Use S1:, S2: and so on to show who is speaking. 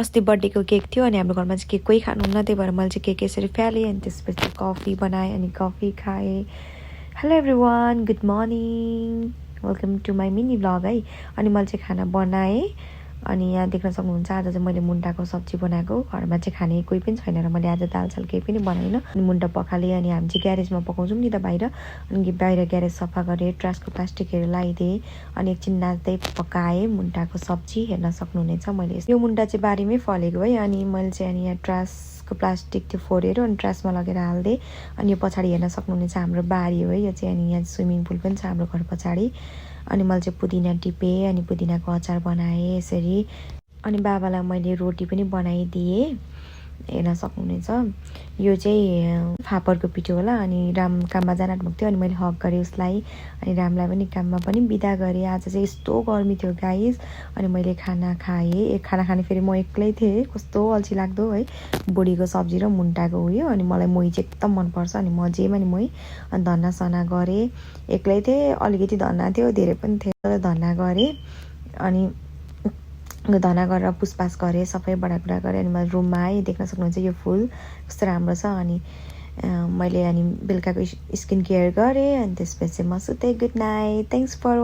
S1: अस्ति बर्थडेको केक थियो अनि हाम्रो घरमा चाहिँ केक कोही खानुहुन्न, त्यही भएर मैले चाहिँ केक यसरी फ्यालेँ अनि त्यसपछि कफी बनाएँ अनि कफी खाएँ। Hello everyone, good morning, welcome to my mini vlog है। अनि मैले चाहिँ खाना बनाएँ अनि यहाँ देख्न सक्नुहुन्छ आज चाहिँ मैले मुन्टाको सब्जी बनाएको। घरमा चाहिँ खाने कोही पनि छैन र मैले आज दाल चाल केही पनि बनाइनँ। अनि मुन्टा पखालेँ अनि हामी चाहिँ ग्यारेजमा पकाउँछौँ नि त बाहिर। अनि बाहिर ग्यारेज सफा गरेँ, ट्रासको प्लास्टिकहरू लगाइदिएँ अनि एकछिन नाच्दै पकाएँ मुन्टाको सब्जी। हेर्न सक्नुहुनेछ मैले यो मुन्टा चाहिँ बारीमै फलेको है। अनि मैले चाहिँ अनि यहाँ ट्रासको प्लास्टिक त्यो फोरेर अनि ट्रासमा लगेर हालिदिएँ। अनि यो पछाडि हेर्न सक्नुहुनेछ हाम्रो बारी हो है यो चाहिँ। अनि यहाँ स्विमिङ पुल पनि छ हाम्रो घर पछाडि। अनि मैले चाहिँ पुदिना टिपेँ अनि पुदिनाको अचार बनाएँ यसरी। अनि बाबालाई मैले रोटी पनि बनाइदिएँ, हेर्न सक्नुहुनेछ। यो चाहिँ फापरको पिठो होला। अनि राम काममा जान आँट्नुभएको थियो अनि मैले हक गरेँ उसलाई अनि रामलाई पनि काममा पनि बिदा गरेँ। आज चाहिँ यस्तो गर्मी थियो गाइस। अनि मैले खाना खाएँ। खाना खाने फेरि म एक्लै थिएँ, कस्तो अल्छी लाग्दो है। बोडीको सब्जी र मुन्टाको उयो। अनि मलाई मोही चाहिँ एकदम मनपर्छ अनि म जेमा नि मोही। अनि धन्नासना गरेँ, एक्लै थिएँ, अलिकति धन्ना थियो, धेरै पनि थियो, धन्ना गरेँ। अनि धना गरेर पुसपास गरेँ, सबै बडाकुडा गरेँ। अनि मैले रुममा आएँ, देख्न सक्नुहुन्छ यो फुल कस्तो राम्रो छ। अनि मैले अनि बेलुकाको स्किन केयर गरेँ अनि त्यसपछि म सुतेँ। Good night, thanks for